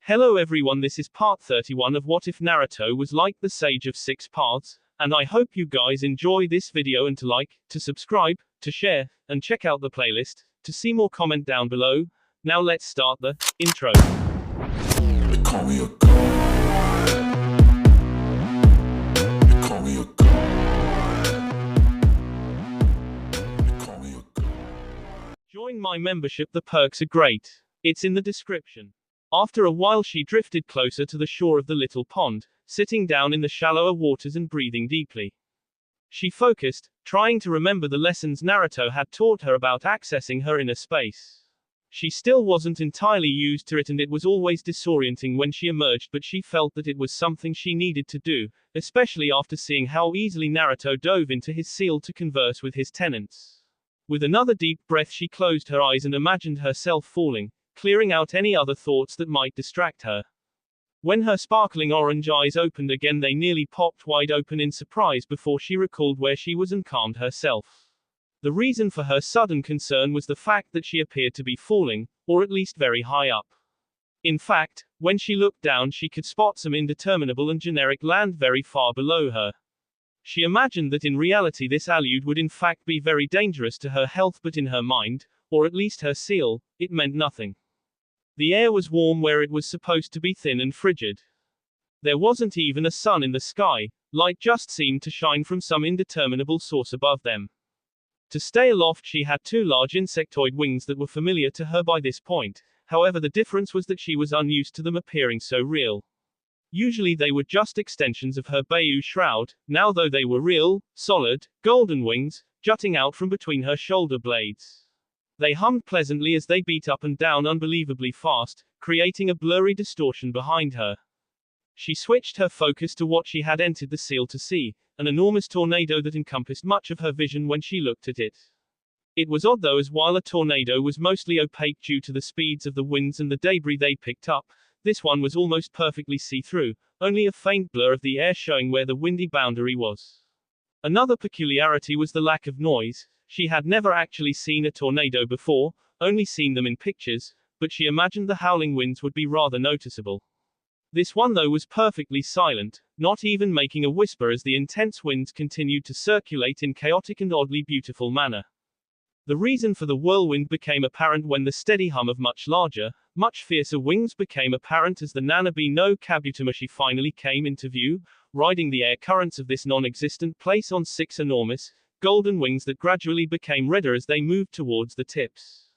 Hello everyone, this is part 31 of What If Naruto Was Like the Sage of 6 Parts, and I hope you guys enjoy this video and to like, to subscribe, to share, and check out the playlist, to see more comment down below. Now let's start the intro. They call me a god. They call me a god. They call me a god. Join my membership, the perks are great. It's in the description. After a while she drifted closer to the shore of the little pond, sitting down in the shallower waters and breathing deeply. She focused, trying to remember the lessons Naruto had taught her about accessing her inner space. She still wasn't entirely used to it and it was always disorienting when she emerged, but she felt that it was something she needed to do, especially after seeing how easily Naruto dove into his seal to converse with his tenants. With another deep breath she closed her eyes and imagined herself falling, clearing out any other thoughts that might distract her. When her sparkling orange eyes opened again, they nearly popped wide open in surprise before she recalled where she was and calmed herself. The reason for her sudden concern was the fact that she appeared to be falling, or at least very high up. In fact, when she looked down she could spot some indeterminable and generic land very far below her. She imagined that in reality this allude would in fact be very dangerous to her health, but in her mind, or at least her seal, it meant nothing. The air was warm where it was supposed to be thin and frigid. There wasn't even a sun in the sky, light just seemed to shine from some indeterminable source above them. To stay aloft she had two large insectoid wings that were familiar to her by this point, however the difference was that she was unused to them appearing so real. Usually they were just extensions of her Bayou shroud, now though they were real, solid, golden wings, jutting out from between her shoulder blades. They hummed pleasantly as they beat up and down unbelievably fast, creating a blurry distortion behind her. She switched her focus to what she had entered the seal to see, an enormous tornado that encompassed much of her vision when she looked at it. It was odd though, as while a tornado was mostly opaque due to the speeds of the winds and the debris they picked up, this one was almost perfectly see-through, only a faint blur of the air showing where the windy boundary was. Another peculiarity was the lack of noise. She had never actually seen a tornado before, only seen them in pictures, but she imagined the howling winds would be rather noticeable. This one though was perfectly silent, not even making a whisper as the intense winds continued to circulate in chaotic and oddly beautiful manner. The reason for the whirlwind became apparent when the steady hum of much larger, much fiercer wings became apparent as the Nanabi no Kabutamushi finally came into view, riding the air currents of this non-existent place on 6 enormous, golden wings that gradually became redder as they moved towards the tips.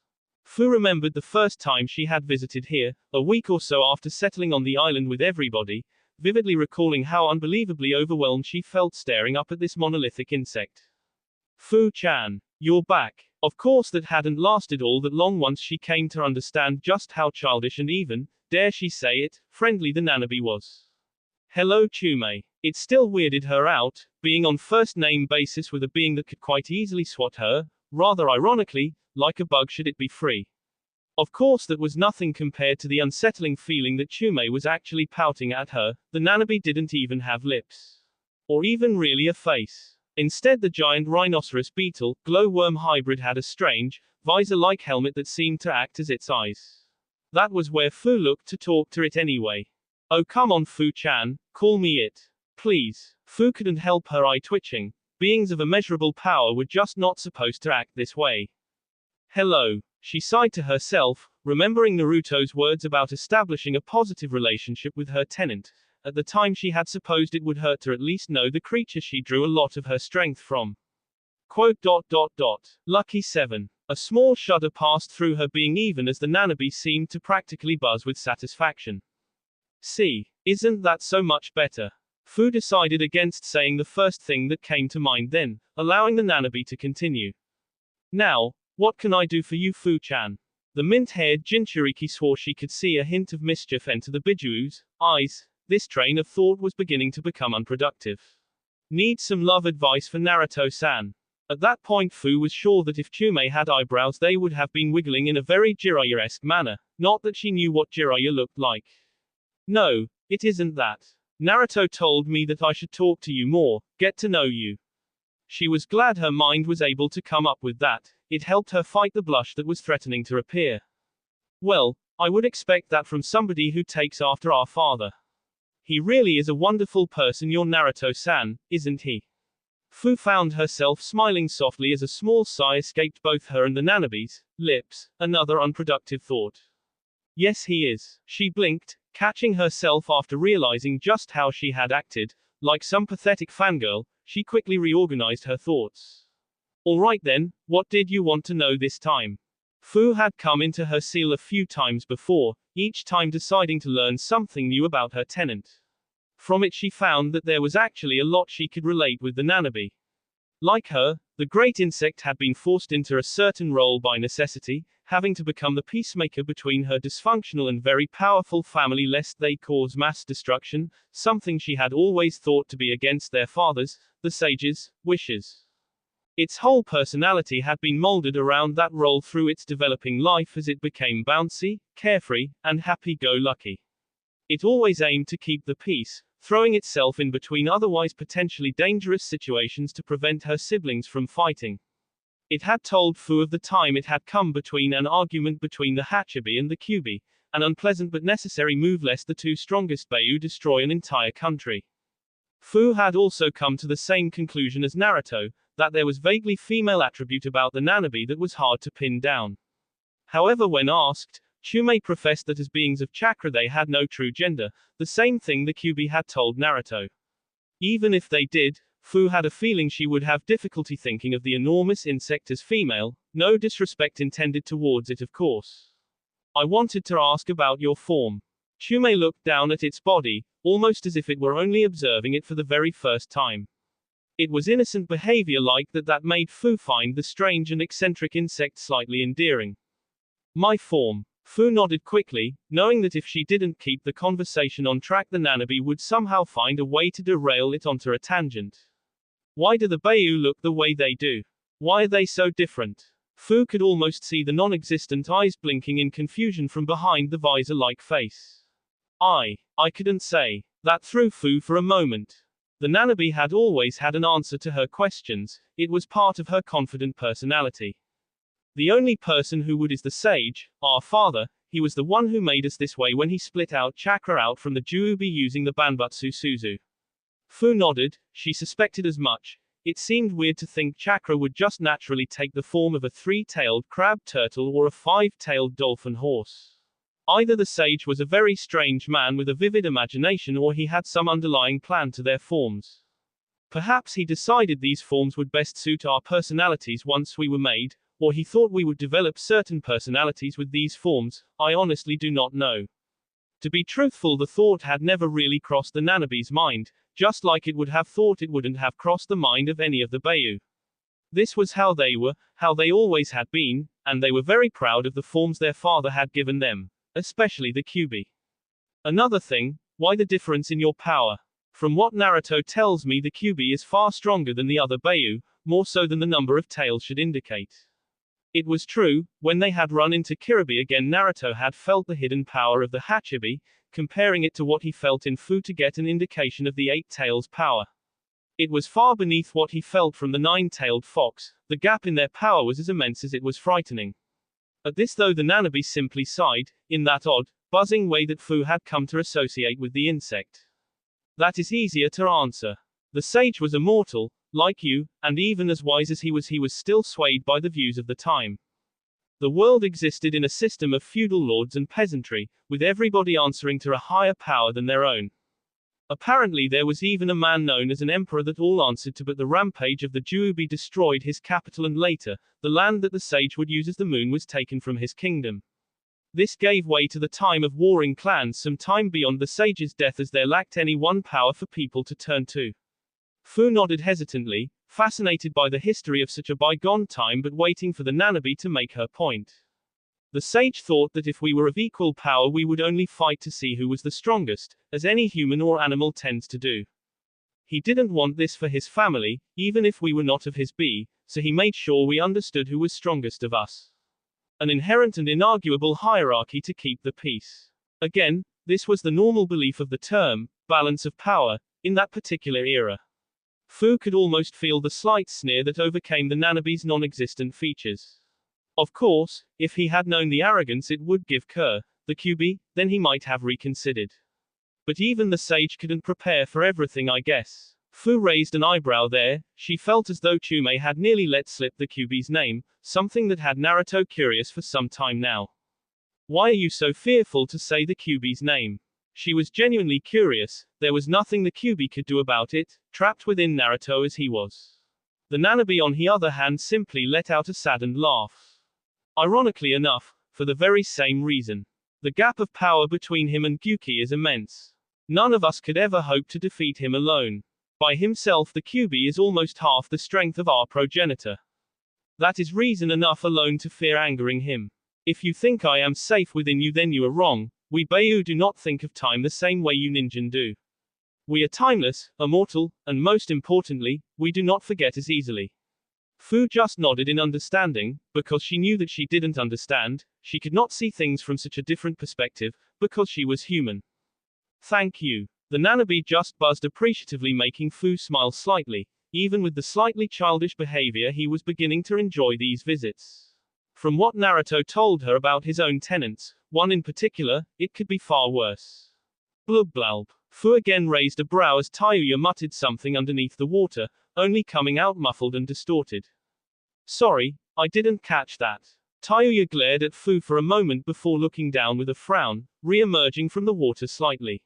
Fu remembered the first time she had visited here, a week or so after settling on the island with everybody, vividly recalling how unbelievably overwhelmed she felt staring up at this monolithic insect. Fu-chan, you're back. Of course that hadn't lasted all that long once she came to understand just how childish and even, dare she say it, friendly the Nanabi was. Hello Chume. It still weirded her out, being on first-name basis with a being that could quite easily swat her, rather ironically, like a bug should it be free. Of course that was nothing compared to the unsettling feeling that Chume was actually pouting at her. The Nanabi didn't even have lips. Or even really a face. Instead the giant rhinoceros beetle, glowworm hybrid had a strange, visor-like helmet that seemed to act as its eyes. That was where Fu looked to talk to it anyway. Oh come on Fu-chan, call me it. Please. Fu couldn't help her eye twitching. Beings of immeasurable power were just not supposed to act this way. Hello. She sighed to herself, remembering Naruto's words about establishing a positive relationship with her tenant. At the time she had supposed it would hurt to at least know the creature she drew a lot of her strength from. Quote. Lucky 7. A small shudder passed through her being even as the Nanabi seemed to practically buzz with satisfaction. See, isn't that so much better? Fu decided against saying the first thing that came to mind then, allowing the Nanabi to continue. Now, what can I do for you Fu-chan? The mint-haired Jinchuriki swore she could see a hint of mischief enter the Bijuu's eyes. This train of thought was beginning to become unproductive. Need some love advice for Naruto-san. At that point Fu was sure that if Chume had eyebrows they would have been wiggling in a very Jiraiya-esque manner, not that she knew what Jiraiya looked like. No, it isn't that. Naruto told me that I should talk to you more, get to know you. She was glad her mind was able to come up with that. It helped her fight the blush that was threatening to appear. Well, I would expect that from somebody who takes after our father. He really is a wonderful person, your Naruto-san, isn't he? Fu found herself smiling softly as a small sigh escaped both her and the Nanabe's lips, another unproductive thought. Yes, he is. She blinked, catching herself after realizing just how she had acted. Like some pathetic fangirl, she quickly reorganized her thoughts. Alright then, what did you want to know this time? Fu had come into her seal a few times before, each time deciding to learn something new about her tenant. From it she found that there was actually a lot she could relate with the Nanabe. Like her, the great insect had been forced into a certain role by necessity, having to become the peacemaker between her dysfunctional and very powerful family lest they cause mass destruction, something she had always thought to be against their father's, the sage's, wishes. Its whole personality had been molded around that role through its developing life as it became bouncy, carefree, and happy-go-lucky. It always aimed to keep the peace, throwing itself in between otherwise potentially dangerous situations to prevent her siblings from fighting. It had told Fu of the time it had come between an argument between the Hachibi and the Kyubi, an unpleasant but necessary move lest the two strongest Beiyu destroy an entire country. Fu had also come to the same conclusion as Naruto, that there was vaguely female attribute about the Nanabe that was hard to pin down. However, when asked, Tsume professed that as beings of chakra they had no true gender, the same thing the Kyubi had told Naruto. Even if they did, Fu had a feeling she would have difficulty thinking of the enormous insect as female, no disrespect intended towards it of course. I wanted to ask about your form. Tsume looked down at its body, almost as if it were only observing it for the very first time. It was innocent behavior like that made Fu find the strange and eccentric insect slightly endearing. My form. Fu nodded quickly, knowing that if she didn't keep the conversation on track the Nanabe would somehow find a way to derail it onto a tangent. Why do the Beiyu look the way they do? Why are they so different? Fu could almost see the non-existent eyes blinking in confusion from behind the visor-like face. I couldn't say. That threw Fu for a moment. The Nanabe had always had an answer to her questions, it was part of her confident personality. The only person who would is the sage, our father, he was the one who made us this way when he split out chakra out from the Juubi using the Banbutsu Suzu. Fu nodded, she suspected as much. It seemed weird to think chakra would just naturally take the form of a three-tailed crab turtle or a five-tailed dolphin horse. Either the sage was a very strange man with a vivid imagination or he had some underlying plan to their forms. Perhaps he decided these forms would best suit our personalities once we were made, or he thought we would develop certain personalities with these forms, I honestly do not know. To be truthful, the thought had never really crossed the Nanabe's mind, just like it would have thought it wouldn't have crossed the mind of any of the Beiyu. This was how they were, how they always had been, and they were very proud of the forms their father had given them. Especially the Kyubi. Another thing, why the difference in your power? From what Naruto tells me the Kyubi is far stronger than the other Beiyu, more so than the number of tails should indicate. It was true, when they had run into Kiribi again Naruto had felt the hidden power of the Hachibi, comparing it to what he felt in Fu to get an indication of the eight tails power. It was far beneath what he felt from the nine-tailed fox, the gap in their power was as immense as it was frightening. At this though the Nanabe simply sighed, in that odd, buzzing way that Fu had come to associate with the insect. That is easier to answer. The sage was immortal, like you, and even as wise as he was still swayed by the views of the time. The world existed in a system of feudal lords and peasantry, with everybody answering to a higher power than their own. Apparently there was even a man known as an emperor that all answered to, but the rampage of the Juubi destroyed his capital and later, the land that the sage would use as the moon was taken from his kingdom. This gave way to the time of warring clans some time beyond the sage's death as there lacked any one power for people to turn to. Fu nodded hesitantly, fascinated by the history of such a bygone time but waiting for the Nanabe to make her point. The sage thought that if we were of equal power we would only fight to see who was the strongest, as any human or animal tends to do. He didn't want this for his family, even if we were not of his B, so he made sure we understood who was strongest of us. An inherent and inarguable hierarchy to keep the peace. Again, this was the normal belief of the term, balance of power, in that particular era. Fu could almost feel the slight sneer that overcame the Nanabe's non-existent features. Of course, if he had known the arrogance it would give Kerr, The QB? Then he might have reconsidered. But even the sage couldn't prepare for everything, I guess. Fu raised an eyebrow there. She felt as though Chume had nearly let slip the QB's name, something that had Naruto curious for some time now. Why are you so fearful to say the QB's name? She was genuinely curious. There was nothing the QB could do about it, trapped within Naruto as he was. The Nanabe on the other hand simply let out a saddened laugh. Ironically enough, for the very same reason. The gap of power between him and Gyuki is immense. None of us could ever hope to defeat him alone. By himself the QB is almost half the strength of our progenitor. That is reason enough alone to fear angering him. If you think I am safe within you, then you are wrong. We Beiyu do not think of time the same way you ninjas do. We are timeless, immortal, and most importantly, we do not forget as easily. Fu just nodded in understanding, because she knew that she didn't understand. She could not see things from such a different perspective, because she was human. Thank you. The Nanabe just buzzed appreciatively, making Fu smile slightly. Even with the slightly childish behavior, he was beginning to enjoy these visits. From what Naruto told her about his own tenants, one in particular, it could be far worse. Blub blub. Fu again raised a brow as Tayuya muttered something underneath the water, only coming out muffled and distorted. Sorry, I didn't catch that. Tayuya glared at Fu for a moment before looking down with a frown, re-emerging from the water slightly.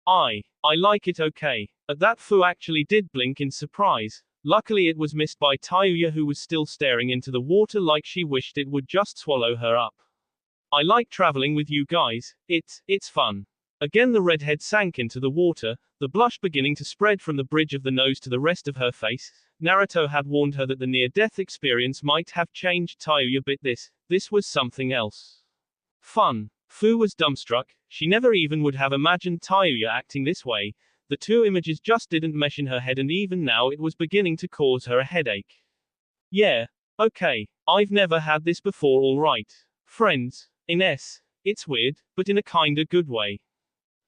I like it okay. At that Fu actually did blink in surprise. Luckily it was missed by Tayuya, who was still staring into the water like she wished it would just swallow her up. I like traveling with you guys, it's fun. Again the redhead sank into the water, the blush beginning to spread from the bridge of the nose to the rest of her face. Naruto had warned her that the near-death experience might have changed Tayuya, but this was something else. Fun. Fu was dumbstruck. She never even would have imagined Tayuya acting this way. The two images just didn't mesh in her head, and even now it was beginning to cause her a headache. Yeah, okay, I've never had this before, alright. Friends. It's weird, but in a kinda good way.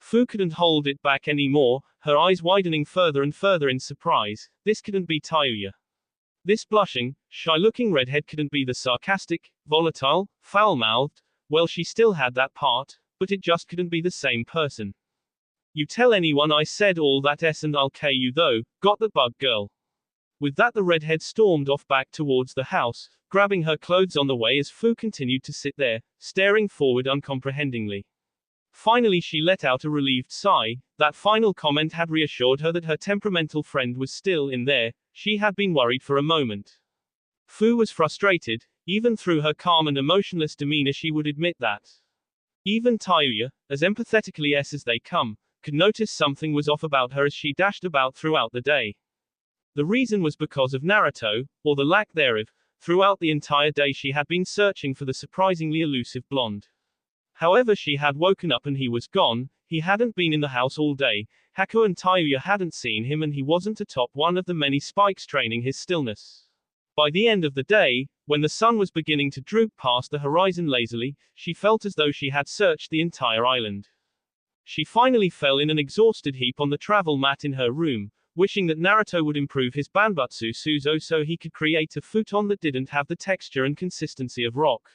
Fu couldn't hold it back anymore, her eyes widening further and further in surprise. This couldn't be Tayuya. This blushing, shy-looking redhead couldn't be the sarcastic, volatile, foul-mouthed. Well, she still had that part, but it just couldn't be the same person. You tell anyone I said all that and I'll K you though, got the bug, girl. With that the redhead stormed off back towards the house, grabbing her clothes on the way as Fu continued to sit there, staring forward uncomprehendingly. Finally she let out a relieved sigh. That final comment had reassured her that her temperamental friend was still in there. She had been worried for a moment. Fu was frustrated. Even through her calm and emotionless demeanor she would admit that. Even Tayuya, as empathetically as they come, could notice something was off about her as she dashed about throughout the day. The reason was because of Naruto, or the lack thereof. Throughout the entire day she had been searching for the surprisingly elusive blonde. However, she had woken up and he was gone. He hadn't been in the house all day. Haku and Tayuya hadn't seen him, and he wasn't atop one of the many spikes training his stillness. By the end of the day, when the sun was beginning to droop past the horizon lazily, she felt as though she had searched the entire island. She finally fell in an exhausted heap on the travel mat in her room, wishing that Naruto would improve his Banbutsu Suzo so he could create a futon that didn't have the texture and consistency of rock.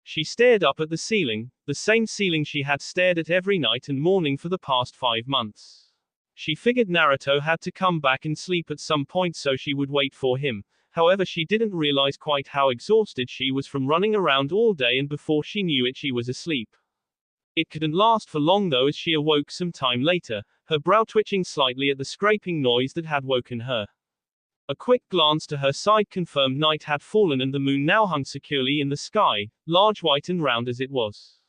She stared up at the ceiling, the same ceiling she had stared at every night and morning for the past 5 months. She figured Naruto had to come back and sleep at some point, so she would wait for him. However, she didn't realize quite how exhausted she was from running around all day, and before she knew it she was asleep. It couldn't last for long though, as she awoke some time later, her brow twitching slightly at the scraping noise that had woken her. A quick glance to her side confirmed night had fallen and the moon now hung securely in the sky, large, white and round as it was.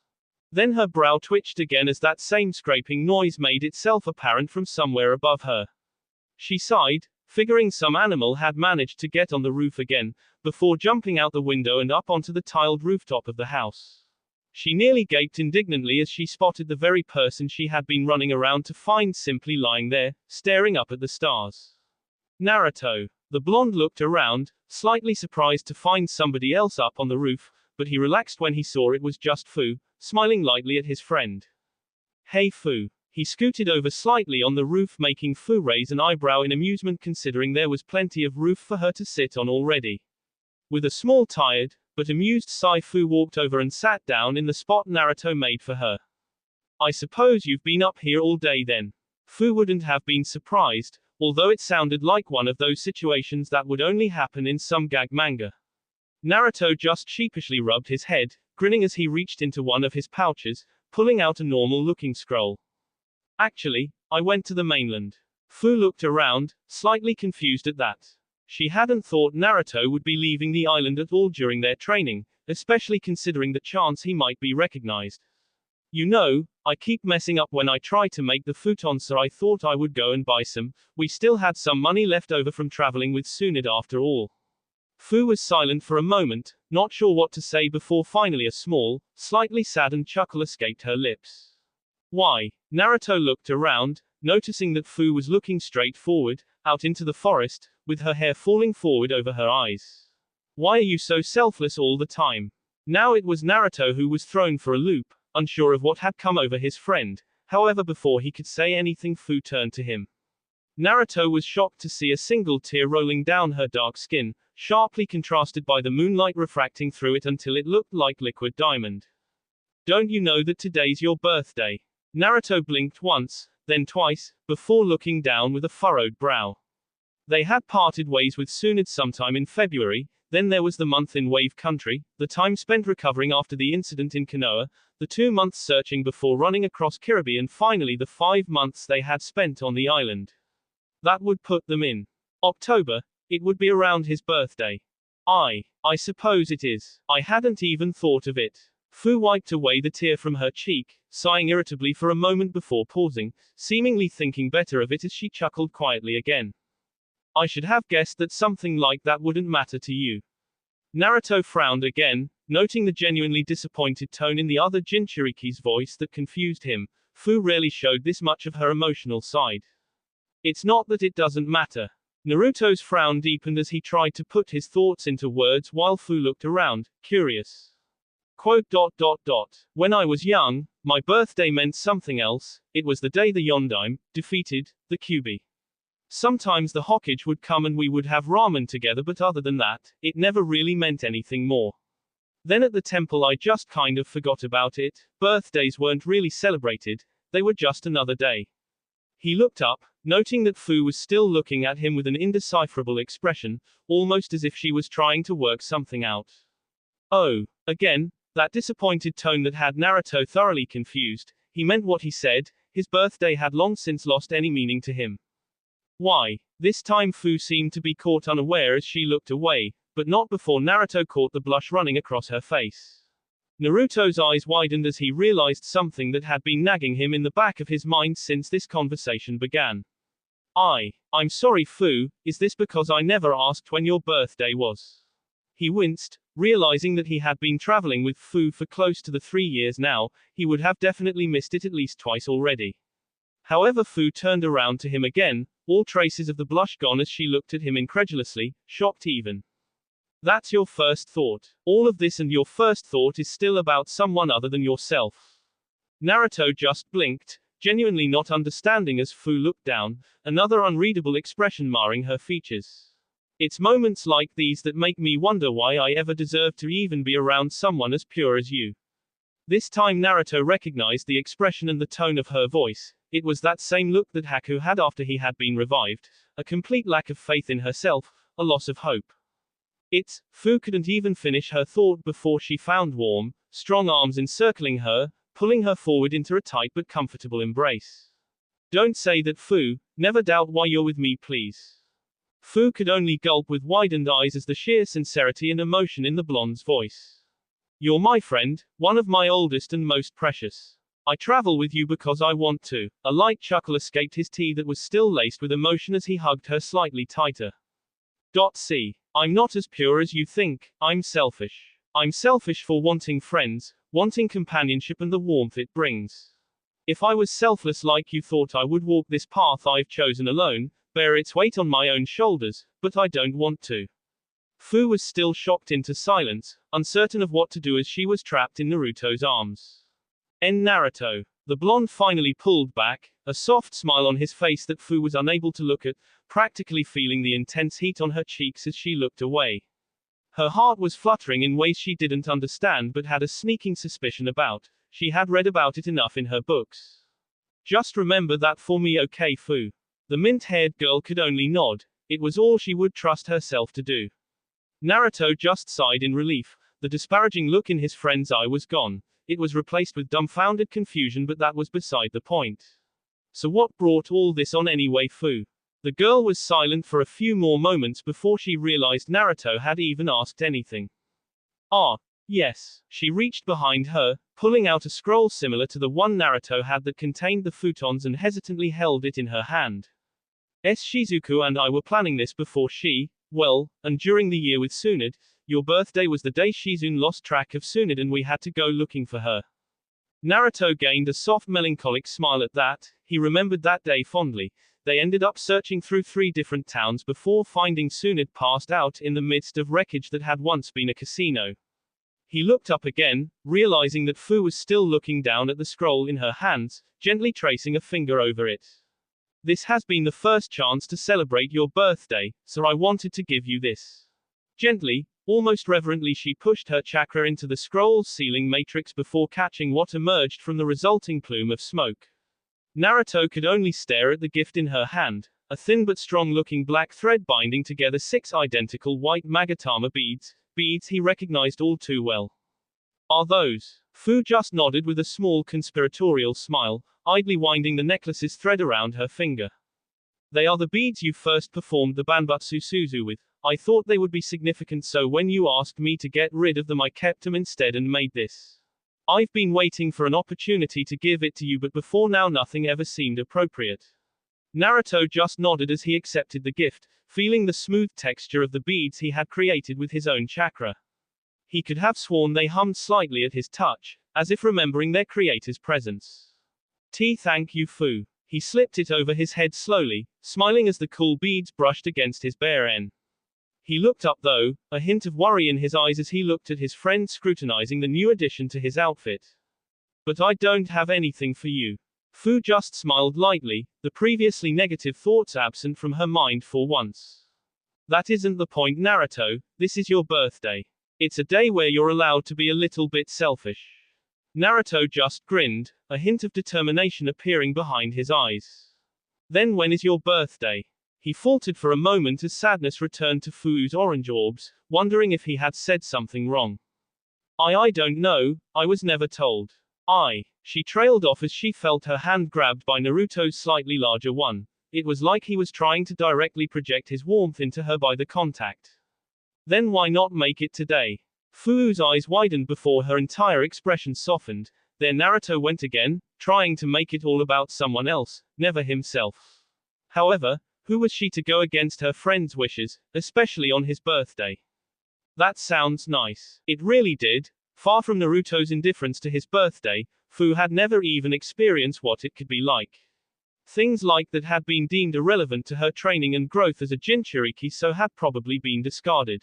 Then her brow twitched again as that same scraping noise made itself apparent from somewhere above her. She sighed, figuring some animal had managed to get on the roof again, before jumping out the window and up onto the tiled rooftop of the house. She nearly gaped indignantly as she spotted the very person she had been running around to find simply lying there, staring up at the stars. Naruto. The blonde looked around, slightly surprised to find somebody else up on the roof, but he relaxed when he saw it was just Fu, smiling lightly at his friend. Hey Fu. He scooted over slightly on the roof, making Fu raise an eyebrow in amusement, considering there was plenty of roof for her to sit on already. With a small tired, But amused Fu walked over and sat down in the spot Naruto made for her. I suppose you've been up here all day then. Fu wouldn't have been surprised, although it sounded like one of those situations that would only happen in some gag manga. Naruto just sheepishly rubbed his head, grinning as he reached into one of his pouches, pulling out a normal-looking scroll. Actually, I went to the mainland. Fu looked around, slightly confused at that. She hadn't thought Naruto would be leaving the island at all during their training, especially considering the chance he might be recognized. You know, I keep messing up when I try to make the futon, so I thought I would go and buy some. We still had some money left over from traveling with Tsunade after all. Fu was silent for a moment, not sure what to say before finally a small, slightly saddened chuckle escaped her lips. Why? Naruto looked around, noticing that Fu was looking straight forward, out into the forest, with her hair falling forward over her eyes. Why are you so selfless all the time? Now it was Naruto who was thrown for a loop, unsure of what had come over his friend. However, before he could say anything, Fu turned to him. Naruto was shocked to see a single tear rolling down her dark skin, sharply contrasted by the moonlight refracting through it until it looked like liquid diamond. Don't you know that today's your birthday? Naruto blinked once, then twice, before looking down with a furrowed brow. They had parted ways with Tsunade sometime in February, then there was the month in Wave Country, the time spent recovering after the incident in Konoha, the 2 months searching before running across Kirby, and finally the 5 months they had spent on the island. That would put them in October. It would be around his birthday. I suppose it is. I hadn't even thought of it. Fu wiped away the tear from her cheek, sighing irritably for a moment before pausing, seemingly thinking better of it as she chuckled quietly again. I should have guessed that something like that wouldn't matter to you. Naruto frowned again, noting the genuinely disappointed tone in the other Jinchuriki's voice that confused him. Fu rarely showed this much of her emotional side. It's not that it doesn't matter. Naruto's frown deepened as he tried to put his thoughts into words while Fu looked around, curious. Quote. When I was young, my birthday meant something else. It was the day the Yondaime defeated the Kyuubi. Sometimes the Hokage would come and we would have ramen together, but other than that, it never really meant anything more. Then at the temple I just kind of forgot about it. Birthdays weren't really celebrated, they were just another day. He looked up, noting that Fu was still looking at him with an indecipherable expression, almost as if she was trying to work something out. Oh, again, that disappointed tone that had Naruto thoroughly confused. He meant what he said, his birthday had long since lost any meaning to him. Why? This time Fu seemed to be caught unaware as she looked away, but not before Naruto caught the blush running across her face. Naruto's eyes widened as he realized something that had been nagging him in the back of his mind since this conversation began. I'm sorry, Fu, is this because I never asked when your birthday was? He winced, realizing that he had been traveling with Fu for close to the 3 years now. He would have definitely missed it at least twice already. However, Fu turned around to him again, all traces of the blush gone as she looked at him incredulously, shocked even. That's your first thought. All of this and your first thought is still about someone other than yourself. Naruto just blinked, genuinely not understanding as Fu looked down, another unreadable expression marring her features. It's moments like these that make me wonder why I ever deserve to even be around someone as pure as you. This time Naruto recognized the expression and the tone of her voice. It was that same look that Haku had after he had been revived, a complete lack of faith in herself, a loss of hope. Fu couldn't even finish her thought before she found warm, strong arms encircling her, pulling her forward into a tight but comfortable embrace. Don't say that, Fu, never doubt why you're with me, please. Fu could only gulp with widened eyes as the sheer sincerity and emotion in the blonde's voice. You're my friend, one of my oldest and most precious. I travel with you because I want to. A light chuckle escaped his teeth that was still laced with emotion as he hugged her slightly tighter. See, I'm not as pure as you think. I'm selfish. I'm selfish for wanting friends, wanting companionship and the warmth it brings. If I was selfless like you thought, I would walk this path I've chosen alone, bear its weight on my own shoulders, but I don't want to. Fu was still shocked into silence, uncertain of what to do as she was trapped in Naruto's arms. Naruto. The blonde finally pulled back, a soft smile on his face that Fu was unable to look at, practically feeling the intense heat on her cheeks as she looked away. Her heart was fluttering in ways she didn't understand but had a sneaking suspicion about. She had read about it enough in her books. Just remember that for me, okay, Fu. The mint-haired girl could only nod. It was all she would trust herself to do. Naruto just sighed in relief. The disparaging look in his friend's eye was gone. It was replaced with dumbfounded confusion, but that was beside the point. So what brought all this on anyway, Fu? The girl was silent for a few more moments before she realized Naruto had even asked anything. Ah, yes. She reached behind her, pulling out a scroll similar to the one Naruto had that contained the futons and hesitantly held it in her hand. Shizuku and I were planning this before and during the year with Tsunade. Your birthday was the day Shizune lost track of Tsunade and we had to go looking for her. Naruto gained a soft melancholic smile at that. He remembered that day fondly. They ended up searching through 3 different towns before finding Tsunade passed out in the midst of wreckage that had once been a casino. He looked up again, realizing that Fu was still looking down at the scroll in her hands, gently tracing a finger over it. This has been the first chance to celebrate your birthday, so I wanted to give you this. Gently, almost reverently, she pushed her chakra into the scroll's sealing matrix before catching what emerged from the resulting plume of smoke. Naruto could only stare at the gift in her hand, a thin but strong-looking black thread binding together 6 identical white Magatama beads he recognized all too well. Are those? Fu just nodded with a small conspiratorial smile, idly winding the necklace's thread around her finger. They are the beads you first performed the Banbutsu Suzu with. I thought they would be significant, so when you asked me to get rid of them I kept them instead and made this. I've been waiting for an opportunity to give it to you, but before now nothing ever seemed appropriate. Naruto just nodded as he accepted the gift, feeling the smooth texture of the beads he had created with his own chakra. He could have sworn they hummed slightly at his touch, as if remembering their creator's presence. Thank you, Fu. He slipped it over his head slowly, smiling as the cool beads brushed against his bare end. He looked up though, a hint of worry in his eyes as he looked at his friend scrutinizing the new addition to his outfit. But I don't have anything for you. Fu just smiled lightly, the previously negative thoughts absent from her mind for once. That isn't the point, Naruto. This is your birthday. It's a day where you're allowed to be a little bit selfish. Naruto just grinned, a hint of determination appearing behind his eyes. Then when is your birthday? He faltered for a moment as sadness returned to Fu's orange orbs, wondering if he had said something wrong. I don't know, I was never told. She trailed off as she felt her hand grabbed by Naruto's slightly larger one. It was like he was trying to directly project his warmth into her by the contact. Then why not make it today? Fu's eyes widened before her entire expression softened. There Naruto went again, trying to make it all about someone else, never himself. However, who was she to go against her friend's wishes, especially on his birthday? That sounds nice. It really did. Far from Naruto's indifference to his birthday, Fu had never even experienced what it could be like. Things like that had been deemed irrelevant to her training and growth as a Jinchuriki, so had probably been discarded.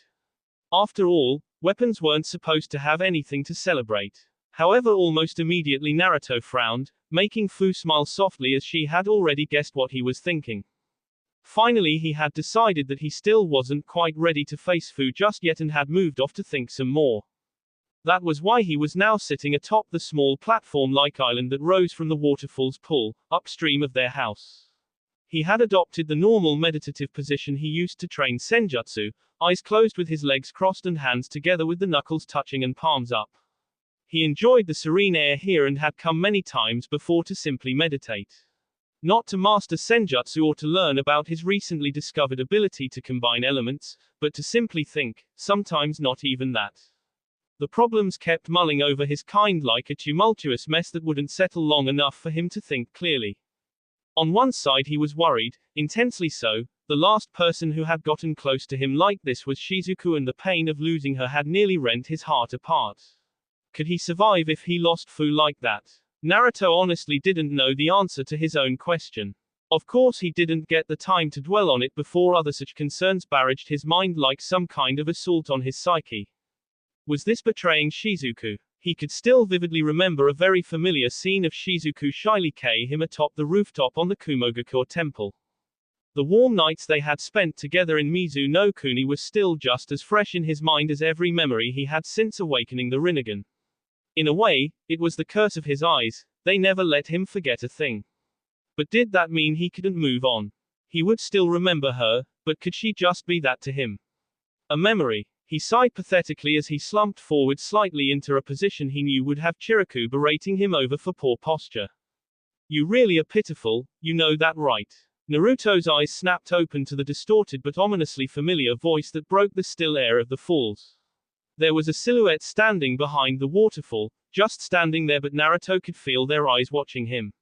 After all, weapons weren't supposed to have anything to celebrate. However, almost immediately Naruto frowned, making Fu smile softly as she had already guessed what he was thinking. Finally he had decided that he still wasn't quite ready to face Fu just yet and had moved off to think some more. That was why he was now sitting atop the small platform-like island that rose from the waterfall's pool, upstream of their house. He had adopted the normal meditative position he used to train senjutsu, eyes closed with his legs crossed and hands together with the knuckles touching and palms up. He enjoyed the serene air here and had come many times before to simply meditate. Not to master senjutsu or to learn about his recently discovered ability to combine elements, but to simply think, sometimes not even that. The problems kept mulling over his kind like a tumultuous mess that wouldn't settle long enough for him to think clearly. On one side he was worried, intensely so. The last person who had gotten close to him like this was Shizuku, and the pain of losing her had nearly rent his heart apart. Could he survive if he lost Fu like that? Naruto honestly didn't know the answer to his own question. Of course he didn't get the time to dwell on it before other such concerns barraged his mind like some kind of assault on his psyche. Was this betraying Shizuku? He could still vividly remember a very familiar scene of Shizuku shyly kissing him atop the rooftop on the Kumogakure temple. The warm nights they had spent together in Mizu no Kuni were still just as fresh in his mind as every memory he had since awakening the Rinnegan. In a way, it was the curse of his eyes, they never let him forget a thing. But did that mean he couldn't move on? He would still remember her, but could she just be that to him? A memory. He sighed pathetically as he slumped forward slightly into a position he knew would have Chiriku berating him over for poor posture. You really are pitiful, you know that right? Naruto's eyes snapped open to the distorted but ominously familiar voice that broke the still air of the falls. There was a silhouette standing behind the waterfall, just standing there, but Naruto could feel their eyes watching him.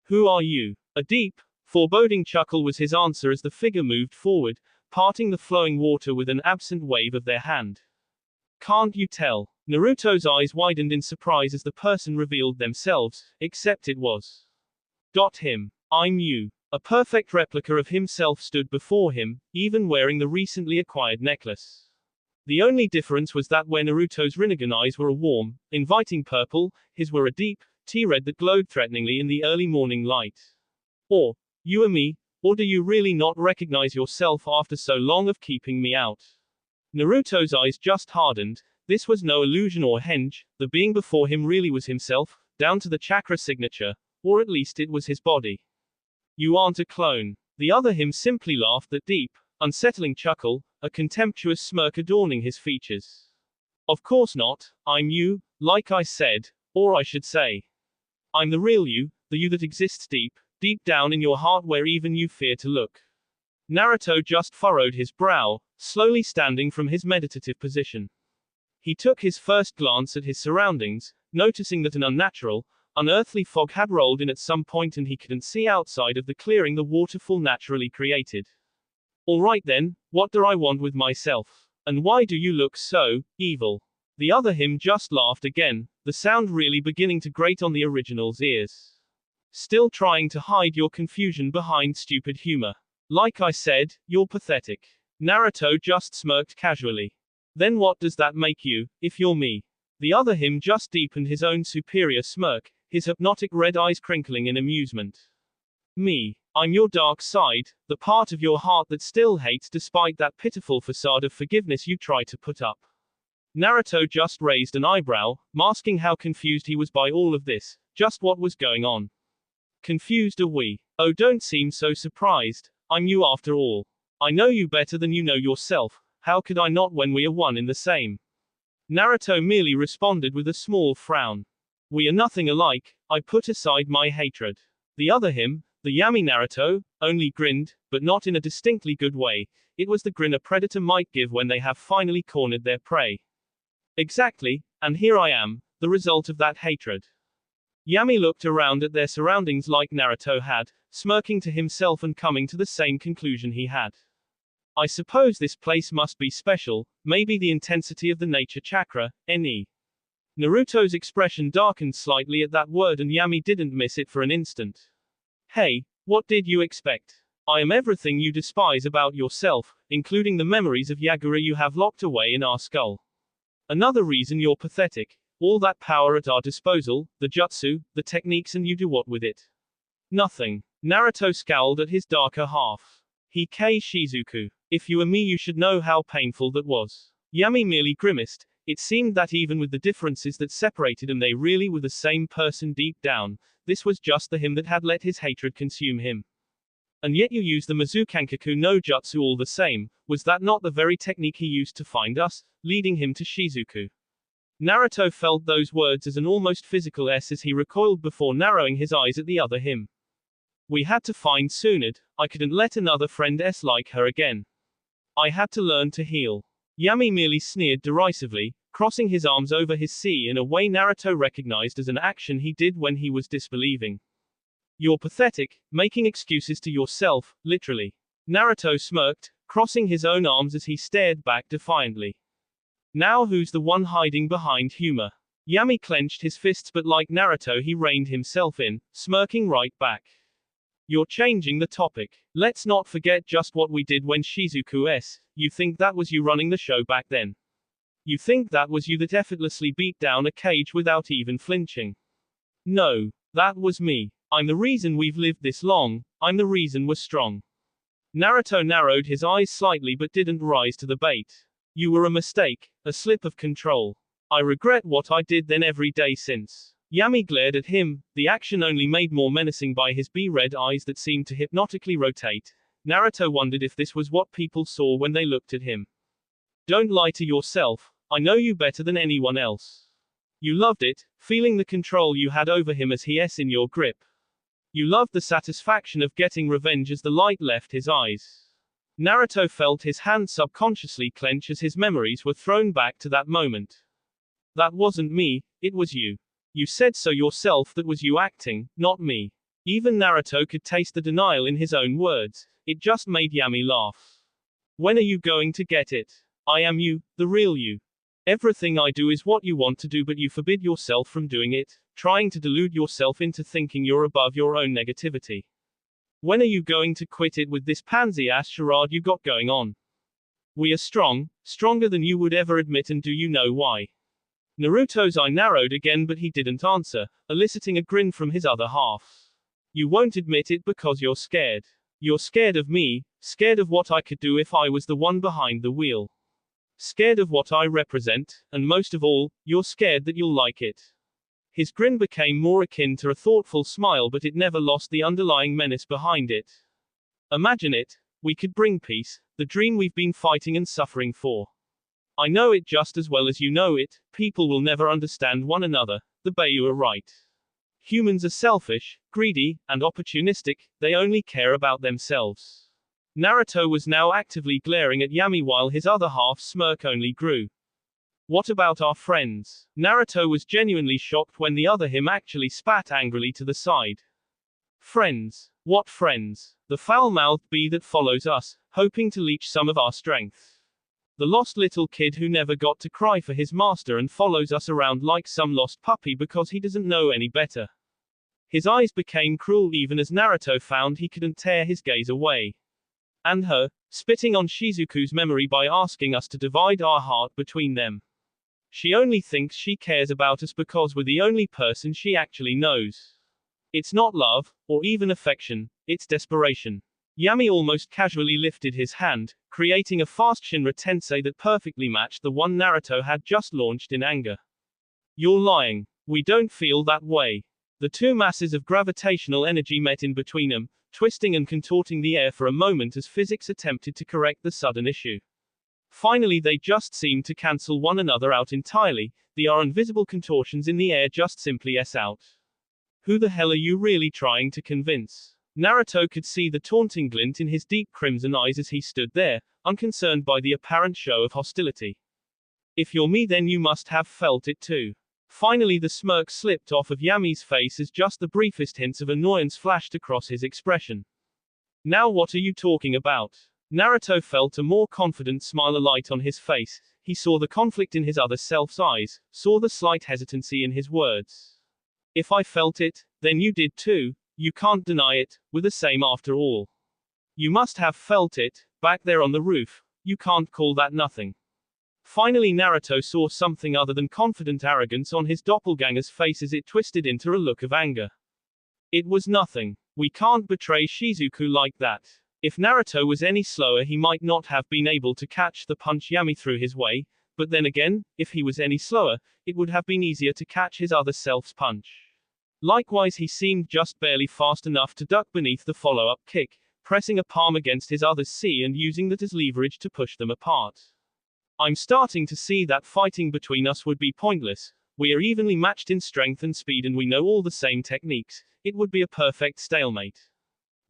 Who are you? A deep, foreboding chuckle was his answer as the figure moved forward, parting the flowing water with an absent wave of their hand. Can't you tell? Naruto's eyes widened in surprise as the person revealed themselves, except it was him. I'm you. A perfect replica of himself stood before him, even wearing the recently acquired necklace. The only difference was that where Naruto's Rinnegan eyes were a warm, inviting purple, his were a deep, tea-red that glowed threateningly in the early morning light. Or, you are me, or do you really not recognize yourself after so long of keeping me out? Naruto's eyes just hardened. This was no illusion or henge, the being before him really was himself, down to the chakra signature, or at least it was his body. You aren't a clone. The other him simply laughed that deep, unsettling chuckle, a contemptuous smirk adorning his features. Of course not, I'm you, like I said, or I should say. I'm the real you, the you that exists deep down in your heart where even you fear to look. Naruto just furrowed his brow, slowly standing from his meditative position. He took his first glance at his surroundings, noticing that an unnatural, unearthly fog had rolled in at some point and he couldn't see outside of the clearing the waterfall naturally created. Alright then, what do I want with myself? And why do you look so evil? The other him just laughed again, the sound really beginning to grate on the original's ears. Still trying to hide your confusion behind stupid humor. Like I said, you're pathetic. Naruto just smirked casually. Then what does that make you, if you're me? The other him just deepened his own superior smirk, his hypnotic red eyes crinkling in amusement. Me. I'm your dark side, the part of your heart that still hates despite that pitiful facade of forgiveness you try to put up. Naruto just raised an eyebrow, masking how confused he was by all of this, just what was going on. Confused are we? Oh, don't seem so surprised, I'm you after all. I know you better than you know yourself, how could I not when we are one in the same? Naruto merely responded with a small frown. We are nothing alike, I put aside my hatred. The other him, the Yami Naruto, only grinned, but not in a distinctly good way. It was the grin a predator might give when they have finally cornered their prey. Exactly, and here I am, the result of that hatred. Yami looked around at their surroundings like Naruto had, smirking to himself and coming to the same conclusion he had. I suppose this place must be special, maybe the intensity of the nature chakra, NE. Naruto's expression darkened slightly at that word and Yami didn't miss it for an instant. Hey, what did you expect? I am everything you despise about yourself, including the memories of Yagura you have locked away in our skull. Another reason you're pathetic. All that power at our disposal, the jutsu, the techniques, and you do what with it? Nothing. Naruto scowled at his darker half. Shizuku. If you were me you should know how painful that was. Yami merely grimaced. It seemed that even with the differences that separated them they really were the same person deep down. This was just the him that had let his hatred consume him. And yet you use the Mizukankaku no jutsu all the same. Was that not the very technique he used to find us, leading him to Shizuku? Naruto felt those words as an almost physical S as he recoiled before narrowing his eyes at the other him. We had to find Tsunade. I couldn't let another friend S like her again. I had to learn to heal. Yami merely sneered derisively, crossing his arms over his sea in a way Naruto recognized as an action he did when he was disbelieving. You're pathetic, making excuses to yourself, literally. Naruto smirked, crossing his own arms as he stared back defiantly. Now who's the one hiding behind humor? Yami clenched his fists but like Naruto he reined himself in, smirking right back. You're changing the topic. Let's not forget just what we did when Shizuku S. You think that was you running the show back then? You think that was you that effortlessly beat down a cage without even flinching? No. That was me. I'm the reason we've lived this long, I'm the reason we're strong. Naruto narrowed his eyes slightly but didn't rise to the bait. You were a mistake, a slip of control. I regret what I did then every day since. Yami glared at him, the action only made more menacing by his red eyes that seemed to hypnotically rotate. Naruto wondered if this was what people saw when they looked at him. Don't lie to yourself, I know you better than anyone else. You loved it, feeling the control you had over him as he's in your grip. You loved the satisfaction of getting revenge as the light left his eyes. Naruto felt his hand subconsciously clench as his memories were thrown back to that moment. That wasn't me, it was you. You said so yourself, that was you acting, not me. Even Naruto could taste the denial in his own words. It just made Yami laugh. When are you going to get it? I am you, the real you. Everything I do is what you want to do, but you forbid yourself from doing it, trying to delude yourself into thinking you're above your own negativity. When are you going to quit it with this pansy-ass charade you got going on? We are strong, stronger than you would ever admit, and do you know why? Naruto's eye narrowed again, but he didn't answer, eliciting a grin from his other half. You won't admit it because you're scared. You're scared of me, scared of what I could do if I was the one behind the wheel. Scared of what I represent, and most of all, you're scared that you'll like it. His grin became more akin to a thoughtful smile, but it never lost the underlying menace behind it. Imagine it, we could bring peace, the dream we've been fighting and suffering for. I know it just as well as you know it, people will never understand one another, the Bayou are right. Humans are selfish, greedy, and opportunistic, they only care about themselves. Naruto was now actively glaring at Yami while his other half's smirk only grew. What about our friends? Naruto was genuinely shocked when the other him actually spat angrily to the side. Friends? What friends? The foul-mouthed bee that follows us, hoping to leech some of our strength. The lost little kid who never got to cry for his master and follows us around like some lost puppy because he doesn't know any better. His eyes became cruel even as Naruto found he couldn't tear his gaze away. And her, spitting on Shizuku's memory by asking us to divide our heart between them. She only thinks she cares about us because we're the only person she actually knows. It's not love, or even affection, it's desperation. Yami almost casually lifted his hand, creating a fast Shinra Tensei that perfectly matched the one Naruto had just launched in anger. You're lying. We don't feel that way. The two masses of gravitational energy met in between them, twisting and contorting the air for a moment as physics attempted to correct the sudden issue. Finally, they just seemed to cancel one another out entirely, the invisible contortions in the air just simply out. Who the hell are you really trying to convince? Naruto could see the taunting glint in his deep crimson eyes as he stood there, unconcerned by the apparent show of hostility. If you're me, then you must have felt it too. Finally, the smirk slipped off of Yami's face as just the briefest hints of annoyance flashed across his expression. Now what are you talking about? Naruto felt a more confident smile alight on his face. He saw the conflict in his other self's eyes, saw the slight hesitancy in his words. If I felt it, then you did too. You can't deny it, we're the same after all. You must have felt it, back there on the roof. You can't call that nothing. Finally, Naruto saw something other than confident arrogance on his doppelganger's face as it twisted into a look of anger. It was nothing. We can't betray Shizuku like that. If Naruto was any slower, he might not have been able to catch the punch Yami threw his way, but then again, if he was any slower, it would have been easier to catch his other self's punch. Likewise, he seemed just barely fast enough to duck beneath the follow-up kick, pressing a palm against his other's C and using that as leverage to push them apart. I'm starting to see that fighting between us would be pointless. We are evenly matched in strength and speed and we know all the same techniques. It would be a perfect stalemate.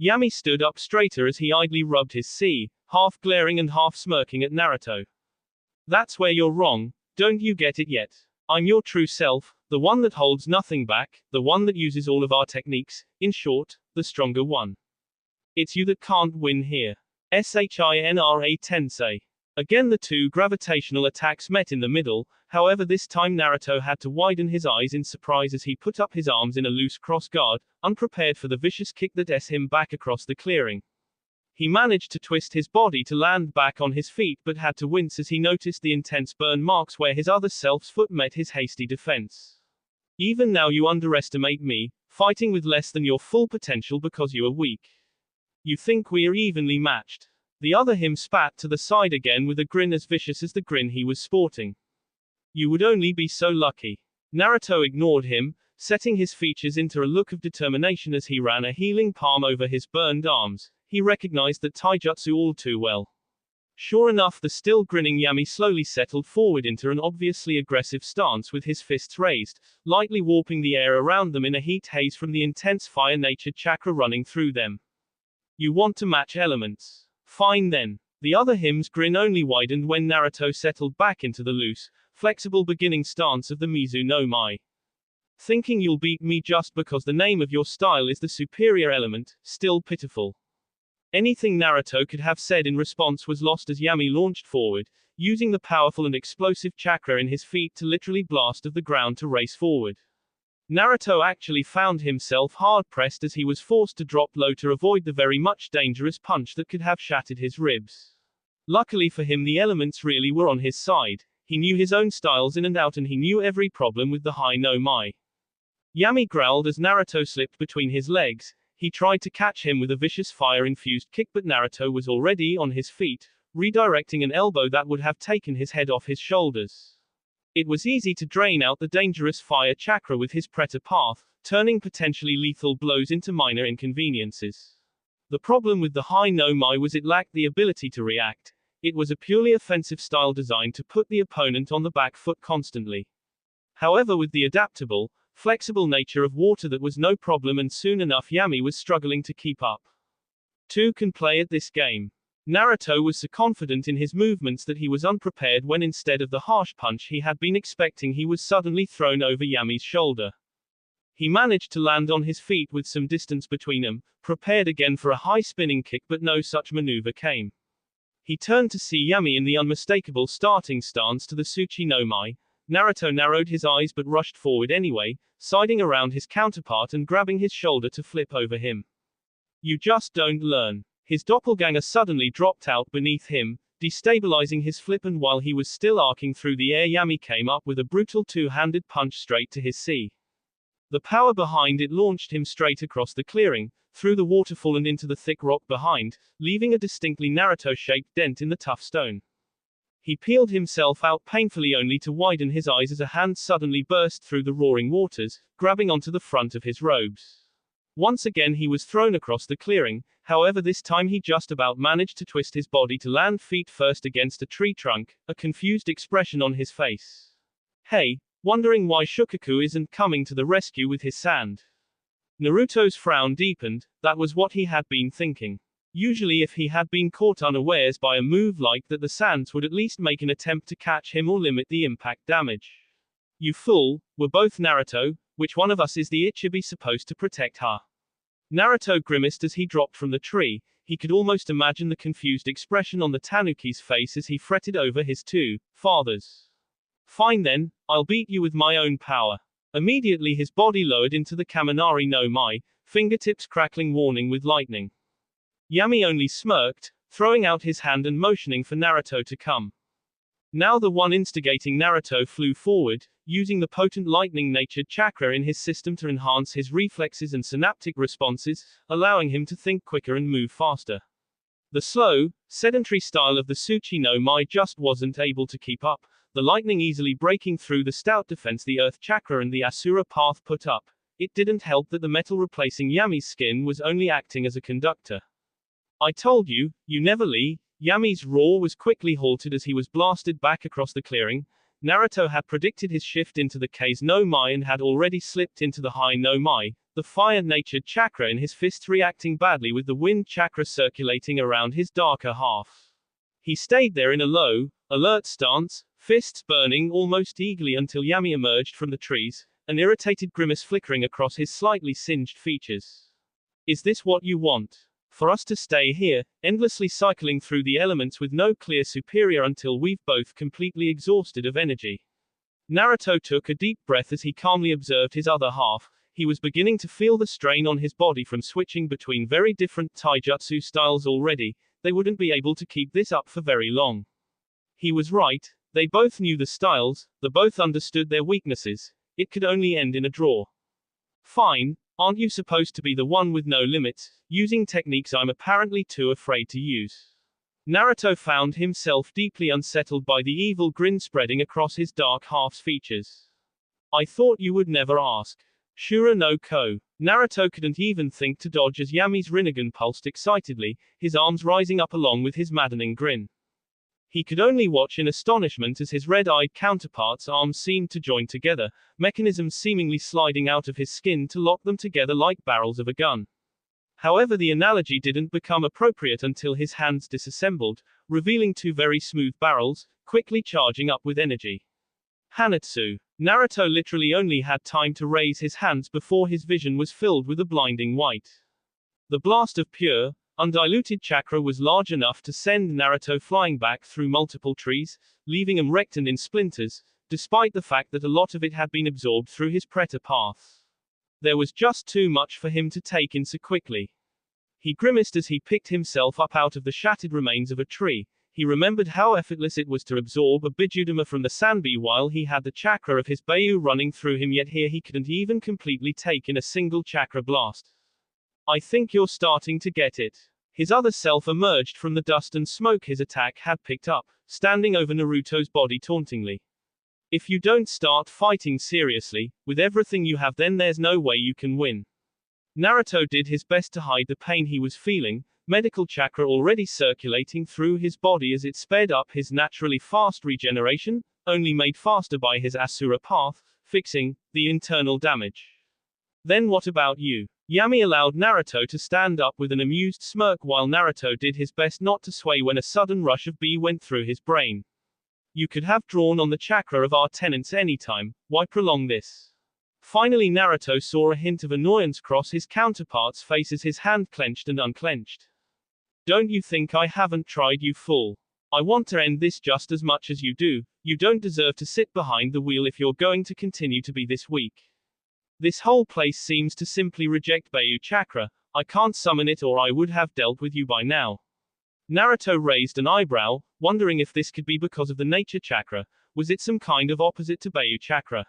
Yami stood up straighter as he idly rubbed his C, half glaring and half smirking at Naruto. That's where you're wrong, don't you get it yet? I'm your true self, the one that holds nothing back, the one that uses all of our techniques, in short, the stronger one. It's you that can't win here. Shinra Tensei. Again the two gravitational attacks met in the middle, however this time Naruto had to widen his eyes in surprise as he put up his arms in a loose cross guard, unprepared for the vicious kick that sent him back across the clearing. He managed to twist his body to land back on his feet but had to wince as he noticed the intense burn marks where his other self's foot met his hasty defense. Even now you underestimate me, fighting with less than your full potential because you are weak. You think we're evenly matched. The other him spat to the side again with a grin as vicious as the grin he was sporting. You would only be so lucky. Naruto ignored him, setting his features into a look of determination as he ran a healing palm over his burned arms. He recognized that taijutsu all too well. Sure enough, the still grinning Yami slowly settled forward into an obviously aggressive stance with his fists raised, lightly warping the air around them in a heat haze from the intense fire-natured chakra running through them. You want to match elements. Fine then. The other him's grin only widened when Naruto settled back into the loose, flexible beginning stance of the Mizu no Mai. Thinking you'll beat me just because the name of your style is the superior element, still pitiful. Anything Naruto could have said in response was lost as Yami launched forward, using the powerful and explosive chakra in his feet to literally blast of the ground to race forward. Naruto actually found himself hard-pressed as he was forced to drop low to avoid the very much dangerous punch that could have shattered his ribs. Luckily for him, the elements really were on his side. He knew his own styles in and out, and he knew every problem with the High no Mai. Yami growled as Naruto slipped between his legs. He tried to catch him with a vicious fire-infused kick, but Naruto was already on his feet, redirecting an elbow that would have taken his head off his shoulders. It was easy to drain out the dangerous fire chakra with his Preta path, turning potentially lethal blows into minor inconveniences. The problem with the High no Mai was it lacked the ability to react. It was a purely offensive style designed to put the opponent on the back foot constantly. However, with the adaptable, flexible nature of water, that was no problem, and soon enough Yami was struggling to keep up. Two can play at this game. Naruto was so confident in his movements that he was unprepared when, instead of the harsh punch he had been expecting, he was suddenly thrown over Yami's shoulder. He managed to land on his feet with some distance between them, prepared again for a high spinning kick, but no such maneuver came. He turned to see Yami in the unmistakable starting stance to the Tsuchi no Mai. Naruto narrowed his eyes but rushed forward anyway, siding around his counterpart and grabbing his shoulder to flip over him. You just don't learn. His doppelganger suddenly dropped out beneath him, destabilizing his flip, and while he was still arcing through the air, Yami came up with a brutal two-handed punch straight to his C. The power behind it launched him straight across the clearing, through the waterfall and into the thick rock behind, leaving a distinctly Naruto-shaped dent in the tough stone. He peeled himself out painfully, only to widen his eyes as a hand suddenly burst through the roaring waters, grabbing onto the front of his robes. Once again he was thrown across the clearing, however this time he just about managed to twist his body to land feet first against a tree trunk, a confused expression on his face. Hey, wondering why Shukaku isn't coming to the rescue with his sand? Naruto's frown deepened. That was what he had been thinking. Usually if he had been caught unawares by a move like that, the Sands would at least make an attempt to catch him or limit the impact damage. You fool, we're both Naruto, which one of us is the Ichibi supposed to protect, huh? Naruto grimaced as he dropped from the tree. He could almost imagine the confused expression on the Tanuki's face as he fretted over his two fathers. Fine then, I'll beat you with my own power. Immediately his body lowered into the Kaminari no Mai, fingertips crackling warning with lightning. Yami only smirked, throwing out his hand and motioning for Naruto to come. Now the one instigating Naruto flew forward, using the potent lightning-natured chakra in his system to enhance his reflexes and synaptic responses, allowing him to think quicker and move faster. The slow, sedentary style of the Tsuchi no Mai just wasn't able to keep up, the lightning easily breaking through the stout defense the earth chakra and the Asura path put up. It didn't help that the metal replacing Yami's skin was only acting as a conductor. I told you, you never leave. Yami's roar was quickly halted as he was blasted back across the clearing. Naruto had predicted his shift into the K's no Mai and had already slipped into the High no Mai, the fire-natured chakra in his fists reacting badly with the wind chakra circulating around his darker half. He stayed there in a low, alert stance, fists burning almost eagerly until Yami emerged from the trees, an irritated grimace flickering across his slightly singed features. Is this what you want? For us to stay here, endlessly cycling through the elements with no clear superior until we've both completely exhausted of energy? Naruto took a deep breath as he calmly observed his other half. He was beginning to feel the strain on his body from switching between very different taijutsu styles already. They wouldn't be able to keep this up for very long. He was right. They both knew the styles, they both understood their weaknesses. It could only end in a draw. Fine, Aren't you supposed to be the one with no limits, using techniques I'm apparently too afraid to use? Naruto found himself deeply unsettled by the evil grin spreading across his dark half's features. I thought you would never ask. Shura no Ko. Naruto couldn't even think to dodge as Yami's Rinnegan pulsed excitedly, his arms rising up along with his maddening grin. He could only watch in astonishment as his red-eyed counterpart's arms seemed to join together, mechanisms seemingly sliding out of his skin to lock them together like barrels of a gun. However, the analogy didn't become appropriate until his hands disassembled, revealing two very smooth barrels, quickly charging up with energy. Hanatsu. Naruto literally only had time to raise his hands before his vision was filled with a blinding white. The blast of pure, undiluted chakra was large enough to send Naruto flying back through multiple trees, leaving him wrecked and in splinters, despite the fact that a lot of it had been absorbed through his preta path. There was just too much for him to take in so quickly. He grimaced as he picked himself up out of the shattered remains of a tree. He remembered how effortless it was to absorb a Bijudama from the Sanbi while he had the chakra of his Bayu running through him, yet here he couldn't even completely take in a single chakra blast. I think you're starting to get it. His other self emerged from the dust and smoke his attack had picked up, standing over Naruto's body tauntingly. If you don't start fighting seriously, with everything you have, then there's no way you can win. Naruto did his best to hide the pain he was feeling, medical chakra already circulating through his body as it sped up his naturally fast regeneration, only made faster by his Asura path, fixing the internal damage. Then what about you? Yami allowed Naruto to stand up with an amused smirk while Naruto did his best not to sway when a sudden rush of B went through his brain. You could have drawn on the chakra of our tenants anytime, why prolong this? Finally Naruto saw a hint of annoyance cross his counterpart's face as his hand clenched and unclenched. Don't you think I haven't tried, you fool? I want to end this just as much as you do. You don't deserve to sit behind the wheel if you're going to continue to be this weak. This whole place seems to simply reject Bayu chakra. I can't summon it or I would have dealt with you by now. Naruto raised an eyebrow, wondering if this could be because of the nature chakra. Was it some kind of opposite to Bayu chakra?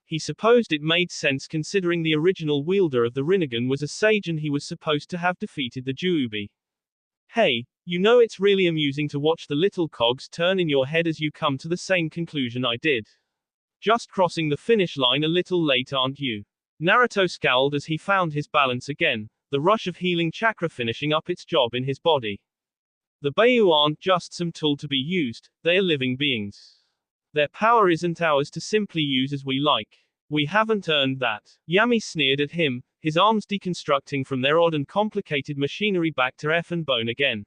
He supposed it made sense considering the original wielder of the Rinnegan was a sage and he was supposed to have defeated the Juubi. Hey, you know it's really amusing to watch the little cogs turn in your head as you come to the same conclusion I did. Just crossing the finish line a little late, aren't you? Naruto scowled as he found his balance again, the rush of healing chakra finishing up its job in his body. The Bayu aren't just some tool to be used, they are living beings. Their power isn't ours to simply use as we like. We haven't earned that. Yami sneered at him, his arms deconstructing from their odd and complicated machinery back to F and bone again.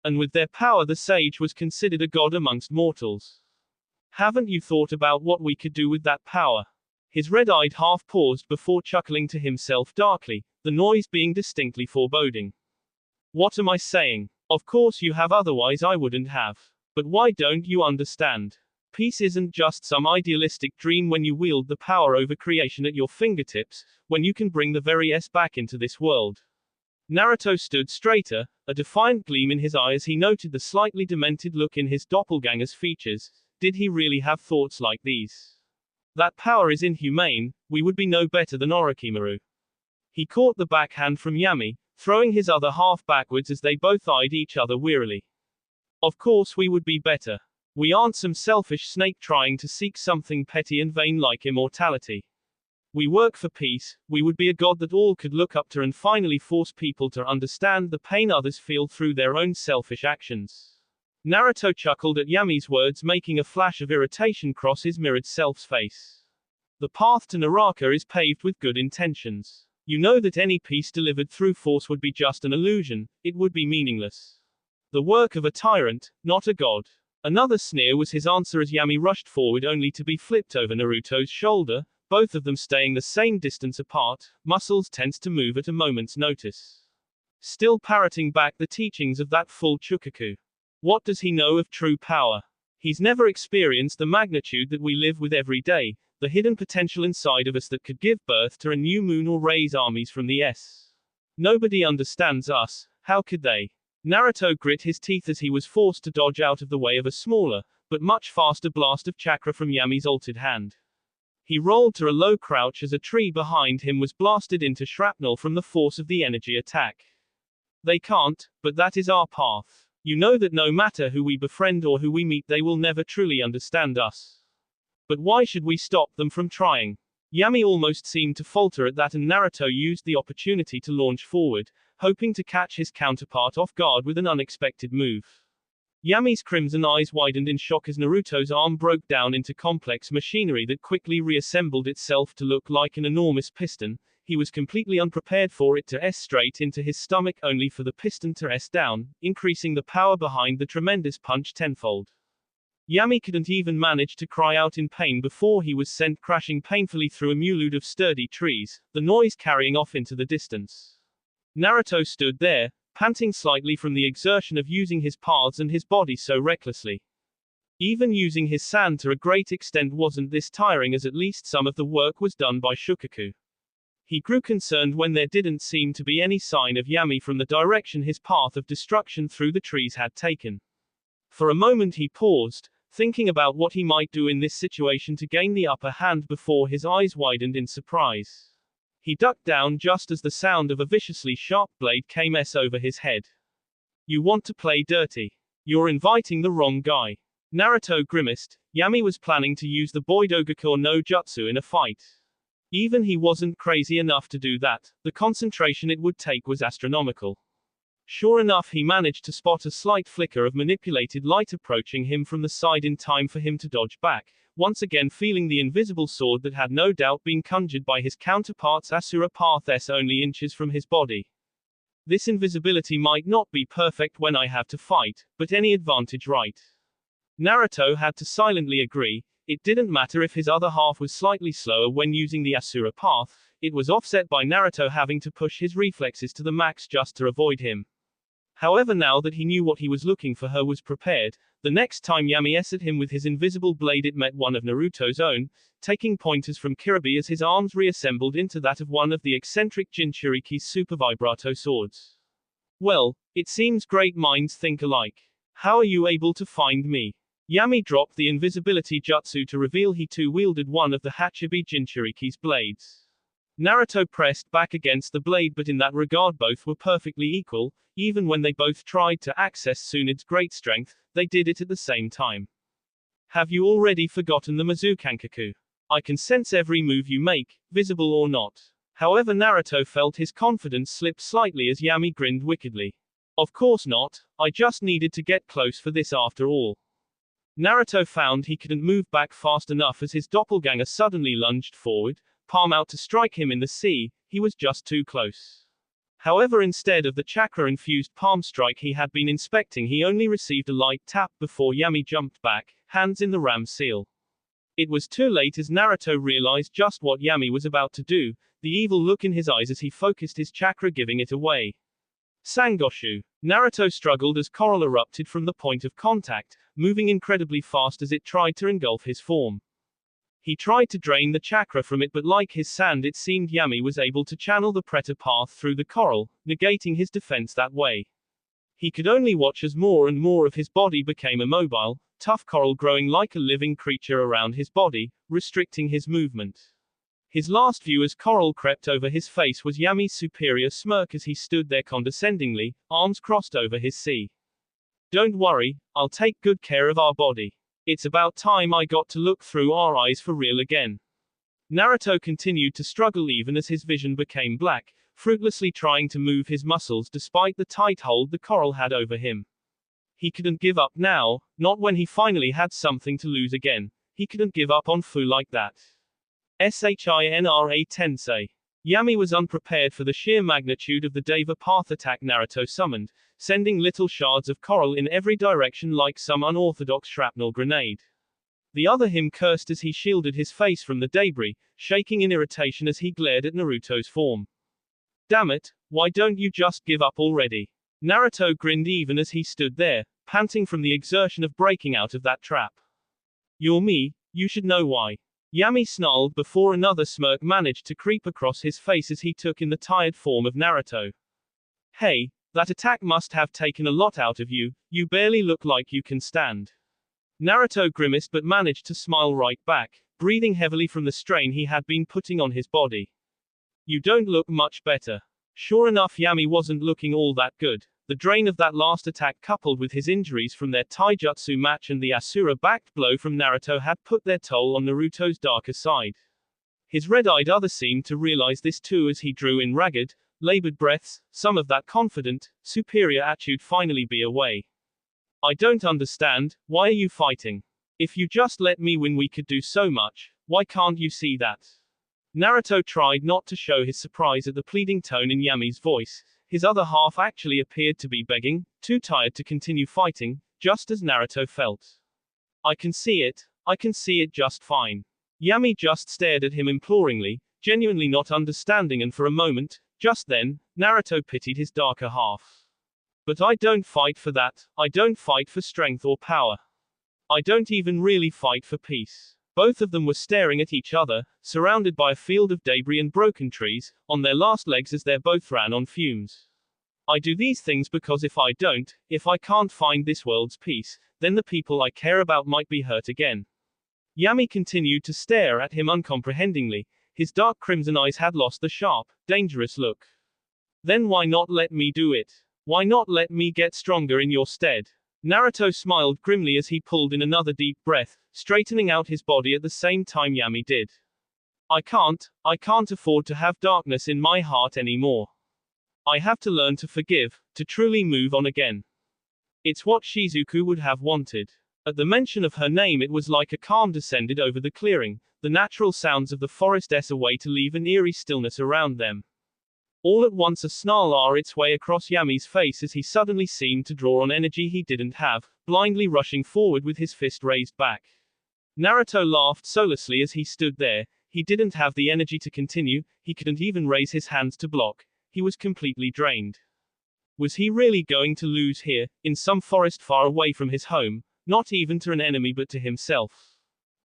And with their power the sage was considered a god amongst mortals. Haven't you thought about what we could do with that power? His red-eyed half paused before chuckling to himself darkly, the noise being distinctly foreboding. What am I saying? Of course you have, otherwise I wouldn't have. But why don't you understand? Peace isn't just some idealistic dream when you wield the power over creation at your fingertips, when you can bring the very S back into this world. Naruto stood straighter, a defiant gleam in his eye as he noted the slightly demented look in his doppelganger's features. Did he really have thoughts like these? That power is inhumane, we would be no better than Orochimaru. He caught the backhand from Yami, throwing his other half backwards as they both eyed each other wearily. Of course we would be better. We aren't some selfish snake trying to seek something petty and vain like immortality. We work for peace, we would be a god that all could look up to and finally force people to understand the pain others feel through their own selfish actions. Naruto chuckled at Yami's words, making a flash of irritation cross his mirrored self's face. The path to Naraka is paved with good intentions. You know that any peace delivered through force would be just an illusion, it would be meaningless. The work of a tyrant, not a god. Another sneer was his answer as Yami rushed forward only to be flipped over Naruto's shoulder, both of them staying the same distance apart, muscles tense to move at a moment's notice. Still parroting back the teachings of that fool Chukaku. What does he know of true power? He's never experienced the magnitude that we live with every day, the hidden potential inside of us that could give birth to a new moon or raise armies from the S. Nobody understands us, how could they? Naruto grit his teeth as he was forced to dodge out of the way of a smaller, but much faster blast of chakra from Yami's altered hand. He rolled to a low crouch as a tree behind him was blasted into shrapnel from the force of the energy attack. They can't, but that is our path. You know that no matter who we befriend or who we meet, they will never truly understand us. But why should we stop them from trying? Yami almost seemed to falter at that, and Naruto used the opportunity to launch forward, hoping to catch his counterpart off guard with an unexpected move. Yami's crimson eyes widened in shock as Naruto's arm broke down into complex machinery that quickly reassembled itself to look like an enormous piston. He was completely unprepared for it to S straight into his stomach, only for the piston to S down, increasing the power behind the tremendous punch tenfold. Yami couldn't even manage to cry out in pain before he was sent crashing painfully through a multitude of sturdy trees, the noise carrying off into the distance. Naruto stood there, panting slightly from the exertion of using his paths and his body so recklessly. Even using his sand to a great extent wasn't this tiring, as at least some of the work was done by Shukaku. He grew concerned when there didn't seem to be any sign of Yami from the direction his path of destruction through the trees had taken. For a moment he paused, thinking about what he might do in this situation to gain the upper hand before his eyes widened in surprise. He ducked down just as the sound of a viciously sharp blade came over his head. You want to play dirty? You're inviting the wrong guy. Naruto grimaced. Yami was planning to use the Boidogaku no Jutsu in a fight. Even he wasn't crazy enough to do that. The concentration it would take was astronomical. Sure enough, he managed to spot a slight flicker of manipulated light approaching him from the side in time for him to dodge back, once again feeling the invisible sword that had no doubt been conjured by his counterpart's Asura path only inches from his body. This invisibility might not be perfect when I have to fight, but any advantage right? Naruto had to silently agree. It didn't matter if his other half was slightly slower when using the Asura path, it was offset by Naruto having to push his reflexes to the max just to avoid him. However, now that he knew what he was looking for, was prepared. The next time Yami S at him with his invisible blade, it met one of Naruto's own, taking pointers from Kirby as his arms reassembled into that of one of the eccentric Jinchuriki's super vibrato swords. Well, it seems great minds think alike. How are you able to find me? Yami dropped the invisibility jutsu to reveal he too wielded one of the Hachibi Jinchuriki's blades. Naruto pressed back against the blade, but in that regard both were perfectly equal. Even when they both tried to access Tsunade's great strength, they did it at the same time. Have you already forgotten the Mizukankaku? I can sense every move you make, visible or not. However, Naruto felt his confidence slip slightly as Yami grinned wickedly. Of course not, I just needed to get close for this after all. Naruto found he couldn't move back fast enough as his doppelganger suddenly lunged forward, palm out to strike him in the sea. He was just too close. However, instead of the chakra-infused palm strike he had been inspecting, he only received a light tap before Yami jumped back, hands in the ram seal. It was too late as Naruto realized just what Yami was about to do, the evil look in his eyes as he focused his chakra, giving it away. Sangoshu. Naruto struggled as coral erupted from the point of contact, moving incredibly fast as it tried to engulf his form. He tried to drain the chakra from it, but like his sand, it seemed Yami was able to channel the Preta path through the coral, negating his defense that way. He could only watch as more and more of his body became immobile, tough coral growing like a living creature around his body, restricting his movement. His last view as coral crept over his face was Yami's superior smirk as he stood there condescendingly, arms crossed over his sea. Don't worry, I'll take good care of our body. It's about time I got to look through our eyes for real again. Naruto continued to struggle even as his vision became black, fruitlessly trying to move his muscles despite the tight hold the coral had over him. He couldn't give up now, not when he finally had something to lose again. He couldn't give up on Fu like that. Shinra Tensei. Yami was unprepared for the sheer magnitude of the Deva Path attack Naruto summoned, sending little shards of coral in every direction like some unorthodox shrapnel grenade. The other him cursed as he shielded his face from the debris, shaking in irritation as he glared at Naruto's form. Damn it, why don't you just give up already? Naruto grinned even as he stood there, panting from the exertion of breaking out of that trap. You're me, you should know why. Yami snarled before another smirk managed to creep across his face as he took in the tired form of Naruto. Hey, that attack must have taken a lot out of you, you barely look like you can stand. Naruto grimaced but managed to smile right back, breathing heavily from the strain he had been putting on his body. You don't look much better. Sure enough, Yami wasn't looking all that good. The drain of that last attack coupled with his injuries from their taijutsu match and the Asura-backed blow from Naruto had put their toll on Naruto's darker side. His red-eyed other seemed to realize this too as he drew in ragged, labored breaths, some of that confident, superior attitude finally be away. I don't understand, why are you fighting? If you just let me win we could do so much, why can't you see that? Naruto tried not to show his surprise at the pleading tone in Yami's voice. His other half actually appeared to be begging, too tired to continue fighting, just as Naruto felt. I can see it just fine. Yami just stared at him imploringly, genuinely not understanding, and for a moment, just then, Naruto pitied his darker half. But I don't fight for that, I don't fight for strength or power. I don't even really fight for peace. Both of them were staring at each other, surrounded by a field of debris and broken trees, on their last legs as they both ran on fumes. I do these things because if I can't find this world's peace, then the people I care about might be hurt again. Yami continued to stare at him uncomprehendingly. His dark crimson eyes had lost the sharp, dangerous look. Then why not let me do it? Why not let me get stronger in your stead? Naruto smiled grimly as he pulled in another deep breath, straightening out his body at the same time Yami did. I can't afford to have darkness in my heart anymore. I have to learn to forgive, to truly move on again. It's what Shizuku would have wanted. At the mention of her name it was like a calm descended over the clearing, the natural sounds of the forest away to leave an eerie stillness around them. All at once a snarl ate its way across Yami's face as he suddenly seemed to draw on energy he didn't have, blindly rushing forward with his fist raised back. Naruto laughed soullessly as he stood there. He didn't have the energy to continue, he couldn't even raise his hands to block. He was completely drained. Was he really going to lose here, in some forest far away from his home, not even to an enemy but to himself?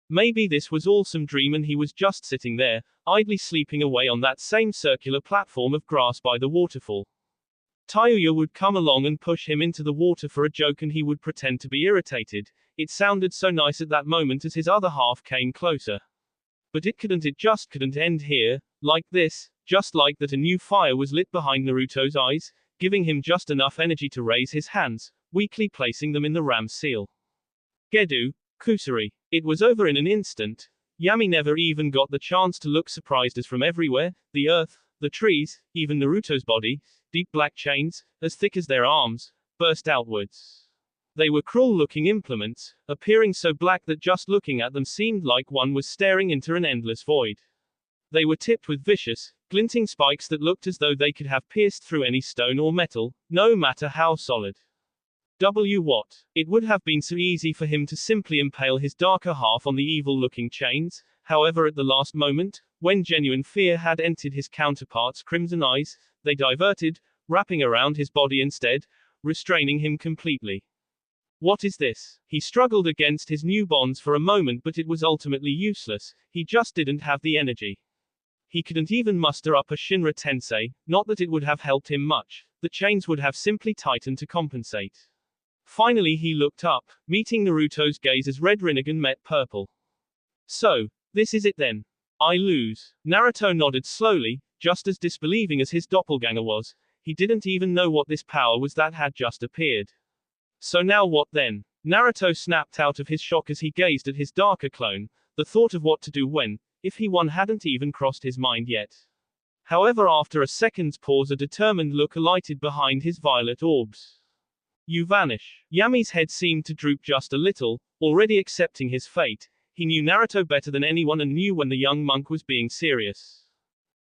Maybe this was all some dream and he was just sitting there, idly sleeping away on that same circular platform of grass by the waterfall. Tayuya would come along and push him into the water for a joke and he would pretend to be irritated. It sounded so nice at that moment as his other half came closer. But it just couldn't end here, like this, just like that. A new fire was lit behind Naruto's eyes, giving him just enough energy to raise his hands, weakly placing them in the ram seal. Gedu, Kusari. It was over in an instant. Yami never even got the chance to look surprised as from everywhere, the earth, the trees, even Naruto's body, deep black chains, as thick as their arms, burst outwards. They were cruel-looking implements, appearing so black that just looking at them seemed like one was staring into an endless void. They were tipped with vicious, glinting spikes that looked as though they could have pierced through any stone or metal, no matter how solid. What? It would have been so easy for him to simply impale his darker half on the evil-looking chains. However, at the last moment, when genuine fear had entered his counterpart's crimson eyes, they diverted, wrapping around his body instead, restraining him completely. What is this? He struggled against his new bonds for a moment, but it was ultimately useless. He just didn't have the energy. He couldn't even muster up a Shinra Tensei, not that it would have helped him much. The chains would have simply tightened to compensate. Finally he looked up, meeting Naruto's gaze as red Rinnegan met purple. So, this is it then. I lose. Naruto nodded slowly, just as disbelieving as his doppelganger was. He didn't even know what this power was that had just appeared. So now what then? Naruto snapped out of his shock as he gazed at his darker clone. The thought of what to do when, if he won, hadn't even crossed his mind yet. However, after a second's pause, a determined look alighted behind his violet orbs. You vanish. Yami's head seemed to droop just a little, already accepting his fate. He knew Naruto better than anyone and knew when the young monk was being serious.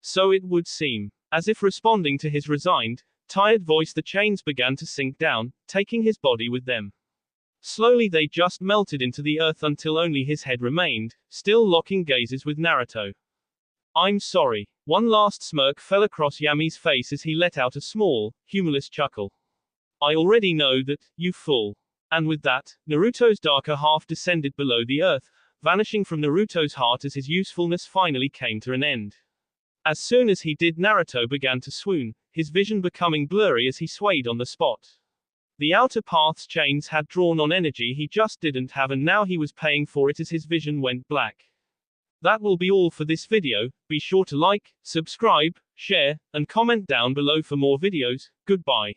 So it would seem. As if responding to his resigned, tired voice, the chains began to sink down, taking his body with them. Slowly they just melted into the earth until only his head remained, still locking gazes with Naruto. I'm sorry. One last smirk fell across Yami's face as he let out a small, humorless chuckle. I already know that, you fool. And with that, Naruto's darker half descended below the earth, vanishing from Naruto's heart as his usefulness finally came to an end. As soon as he did, Naruto began to swoon, his vision becoming blurry as he swayed on the spot. The outer path's chains had drawn on energy he just didn't have, and now he was paying for it as his vision went black. That will be all for this video. Be sure to like, subscribe, share, and comment down below for more videos. Goodbye.